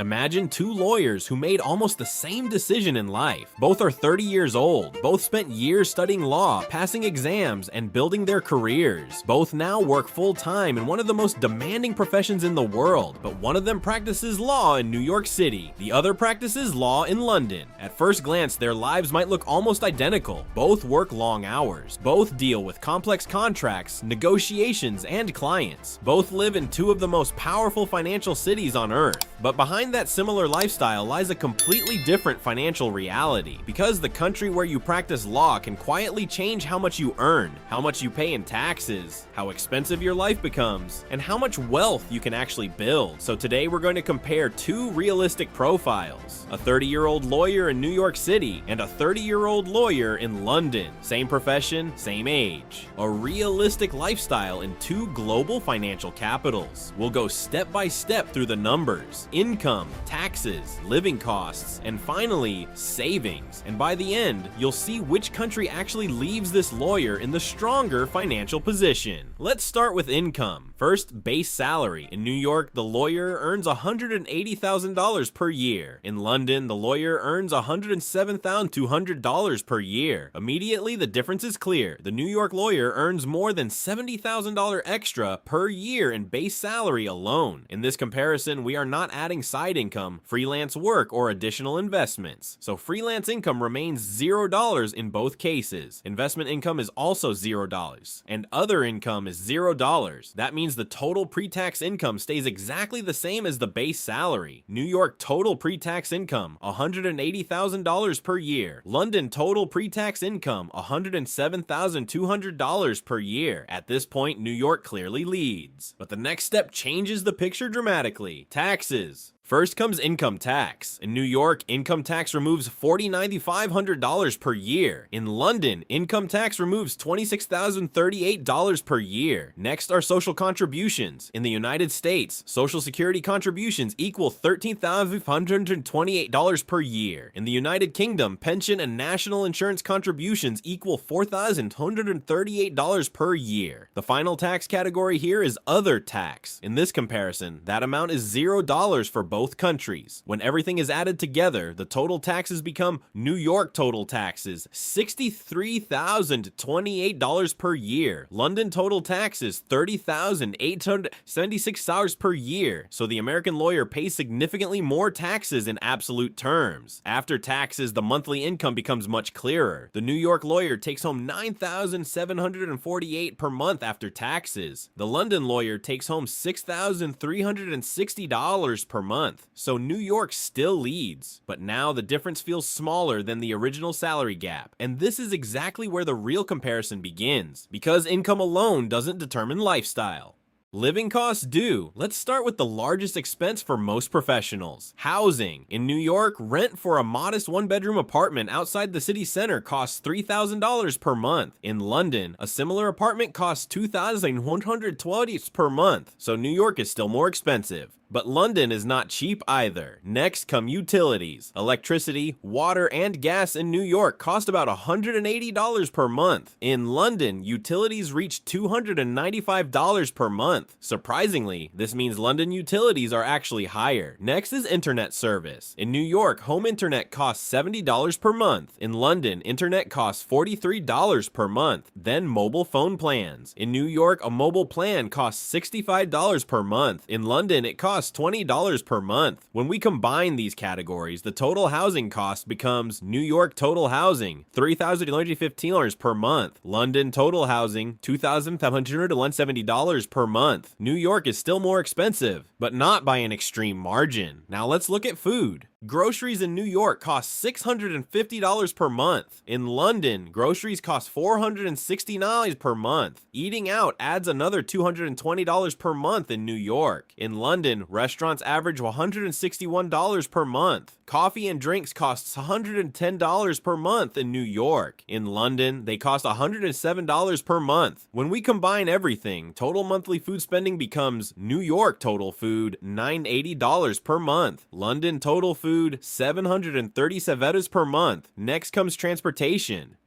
Imagine two lawyers who made almost the same decision in life. Both are 30 years old. Both spent years studying law, passing exams, and building their careers. Both now work full-time in one of the most demanding professions in the world, but one of them practices law in New York City. The other practices law in London. At first glance, their lives might look almost identical. Both work long hours. Both deal with complex contracts, negotiations, and clients. Both live in two of the most powerful financial cities on earth. But behind that similar lifestyle lies a completely different financial reality, because the country where you practice law can quietly change how much you earn, how much you pay in taxes, how expensive your life becomes, and how much wealth you can actually build. So today we're going to compare two realistic profiles: a 30-year-old lawyer in New York City and a 30-year-old lawyer in London. Same profession, same age. A realistic lifestyle in two global financial capitals. We'll go step by step through the numbers, income, taxes, living costs, and finally, savings. And by the end, you'll see which country actually leaves this lawyer in the stronger financial position. Let's start with income. First, base salary. In New York, the lawyer earns $180,000 per year. In London, the lawyer earns $107,200 per year. Immediately, the difference is clear. The New York lawyer earns more than $70,000 extra per year in base salary alone. In this comparison, we are not adding side income, freelance work, or additional investments. So freelance income remains $0 in both cases. Investment income is also $0, and other income is $0. That means the total pre-tax income stays exactly the same as the base salary. New York total pre-tax income, $180,000 per year. London total pre-tax income, $107,200 per year. At this point, New York clearly leads. But the next step changes the picture dramatically. Taxes. First comes income tax. In New York, income tax removes $49,500 per year. In London, income tax removes $26,038 per year. Next are social contributions. In the United States, Social Security contributions equal $13,528 per year. In the United Kingdom, pension and national insurance contributions equal $4,238 per year. The final tax category here is other tax. In this comparison, that amount is $0 for both countries. When everything is added together, the total taxes become New York total taxes, $63,028 per year. London total taxes, $30,876 per year. So the American lawyer pays significantly more taxes in absolute terms. After taxes, the monthly income becomes much clearer. The New York lawyer takes home $9,748 per month after taxes. The London lawyer takes home $6,360 per month. So New York still leads, but now the difference feels smaller than the original salary gap. And this is exactly where the real comparison begins, because income alone doesn't determine lifestyle. Living costs do. Let's start with the largest expense for most professionals: housing. In New York, rent for a modest one-bedroom apartment outside the city center costs $3,000 per month. In London, a similar apartment costs $2,120 per month, so New York is still more expensive. But London is not cheap either. Next come utilities. Electricity, water, and gas in New York cost about $180 per month. In London, utilities reach $295 per month. Surprisingly, this means London utilities are actually higher. Next is internet service. In New York, home internet costs $70 per month. In London, internet costs $43 per month. Then mobile phone plans. In New York, a mobile plan costs $65 per month. In London, it costs $20 per month. When we combine these categories, the total housing cost becomes New York total housing, $3,215 per month. London total housing, $2,570 per month. New York is still more expensive, but not by an extreme margin. Now let's look at food. Groceries in New York cost $650 per month. In London, groceries cost $469 per month. Eating out adds another $220 per month in New York. In London, restaurants average $161 per month. Coffee and drinks costs $110 per month in New York. In London, they cost $107 per month. When we combine everything, total monthly food spending becomes New York total food, $980 per month. London total food, $737 per month. Next comes transportation.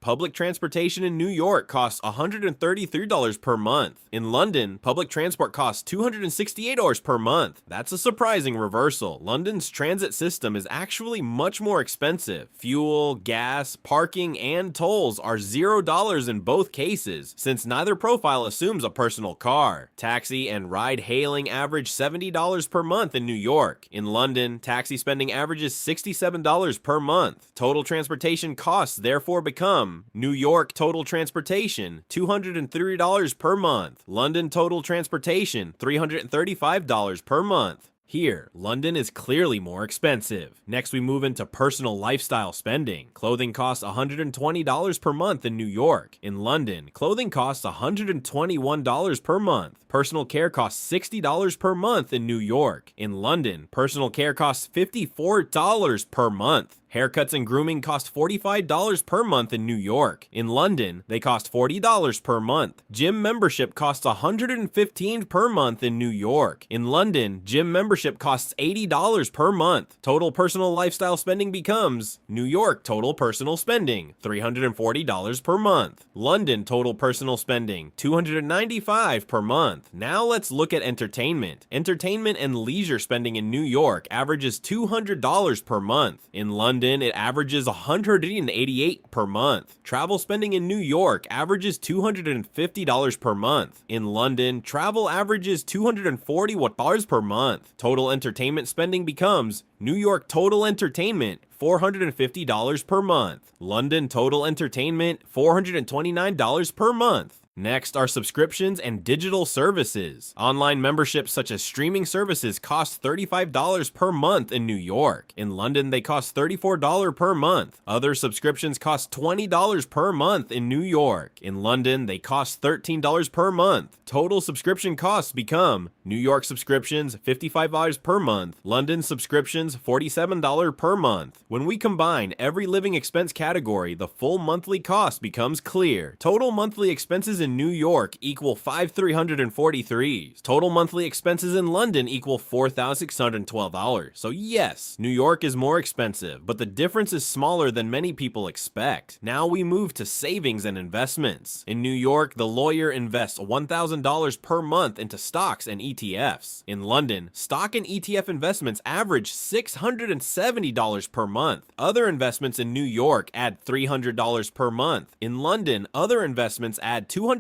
Public transportation in New York costs $133 per month. In London, public transport costs $268 per month. That's a surprising reversal. London's transit system is actually much more expensive. Fuel, gas, parking, and tolls are $0 in both cases, since neither profile assumes a personal car. Taxi and ride-hailing average $70 per month in New York. In London, taxi spending averages $67 per month. Total transportation costs therefore become New York total transportation, $230 per month. London total transportation, $335 per month. Here, London is clearly more expensive. Next, we move into personal lifestyle spending. Clothing costs $120 per month in New York. In London, clothing costs $121 per month. Personal care costs $60 per month in New York. In London, personal care costs $54 per month. Haircuts and grooming cost $45 per month in New York. In London, they cost $40 per month. Gym membership costs $115 per month in New York. In London, gym membership costs $80 per month. Total personal lifestyle spending becomes New York total personal spending, $340 per month. London total personal spending, $295 per month. Now let's look at entertainment. Entertainment and leisure spending in New York averages $200 per month. In London, it averages $188 per month. Travel spending in New York averages $250 per month. In London, travel averages $240 per month. Total entertainment spending becomes New York total entertainment, $450 per month. London total entertainment, $429 per month. Next are subscriptions and digital services. Online memberships such as streaming services cost $35 per month in New York. In London, they cost $34 per month. Other subscriptions cost $20 per month in New York. In London, they cost $13 per month. Total subscription costs become New York subscriptions, $55 per month. London subscriptions, $47 per month. When we combine every living expense category, the full monthly cost becomes clear. Total monthly expenses in New York equal $5,343. Total monthly expenses in London equal $4,612. So yes, New York is more expensive, but the difference is smaller than many people expect. Now we move to savings and investments. In New York, the lawyer invests $1,000 per month into stocks and ETFs. In London, stock and ETF investments average $670 per month. Other investments in New York add $300 per month. In London, other investments add $201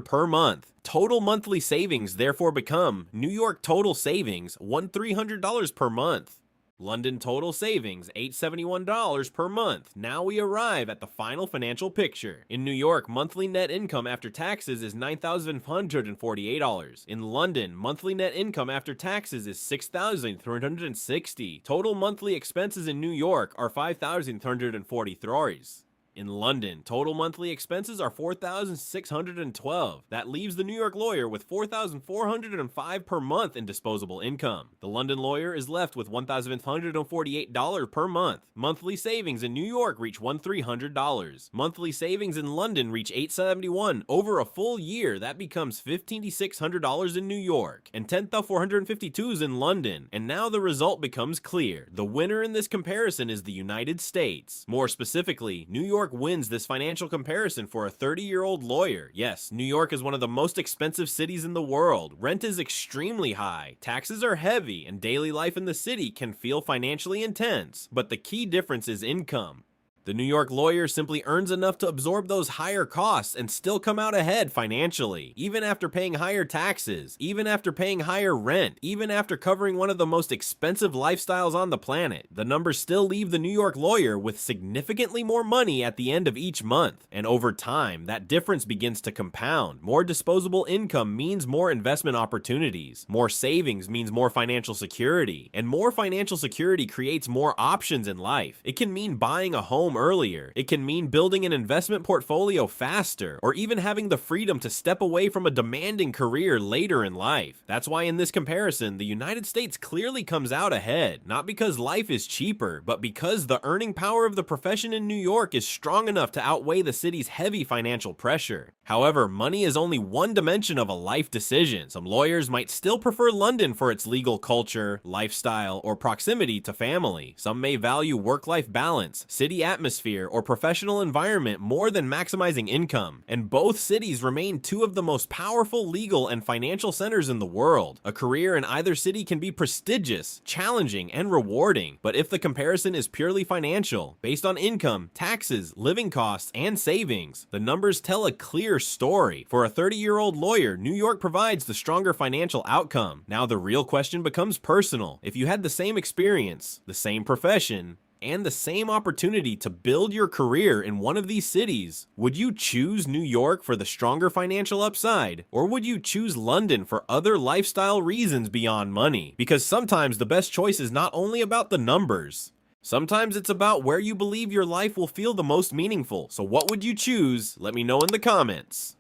per month. Total monthly savings therefore become New York total savings, $1,300 per month. London total savings, $871 per month. Now we arrive at the final financial picture. In New York, monthly net income after taxes is $9,148. In London, monthly net income after taxes is $6,360. Total monthly expenses in New York are $5,343. In London, total monthly expenses are $4,612. That leaves the New York lawyer with $4,405 per month in disposable income. The London lawyer is left with $1,548 per month. Monthly savings in New York reach $1,300. Monthly savings in London reach $871. Over a full year, that becomes $1,500 in New York and $10,452 in London. And now the result becomes clear. The winner in this comparison is the United States. More specifically, New York wins this financial comparison for a 30-year-old lawyer. Yes, New York is one of the most expensive cities in the world. Rent is extremely high, taxes are heavy, and daily life in the city can feel financially intense. But the key difference is income. The New York lawyer simply earns enough to absorb those higher costs and still come out ahead financially, even after paying higher taxes, even after paying higher rent, even after covering one of the most expensive lifestyles on the planet. The numbers still leave the New York lawyer with significantly more money at the end of each month. And over time, that difference begins to compound. More disposable income means more investment opportunities. More savings means more financial security. And more financial security creates more options in life. It can mean buying a home earlier. It can mean building an investment portfolio faster, or even having the freedom to step away from a demanding career later in life. That's why in this comparison, the United States clearly comes out ahead, not because life is cheaper, but because the earning power of the profession in New York is strong enough to outweigh the city's heavy financial pressure. However, money is only one dimension of a life decision. Some lawyers might still prefer London for its legal culture, lifestyle, or proximity to family. Some may value work-life balance, city atmosphere, atmosphere or professional environment more than maximizing income. And both cities remain two of the most powerful legal and financial centers in the world. A career in either city can be prestigious, challenging, and rewarding. But if the comparison is purely financial, based on income, taxes, living costs, and savings, the numbers tell a clear story. For a 30-year-old lawyer, New York provides the stronger financial outcome. Now the real question becomes personal. If you had the same experience, the same profession, and the same opportunity to build your career in one of these cities, would you choose New York for the stronger financial upside? Or would you choose London for other lifestyle reasons beyond money? Because sometimes the best choice is not only about the numbers. Sometimes it's about where you believe your life will feel the most meaningful. So what would you choose? Let me know in the comments.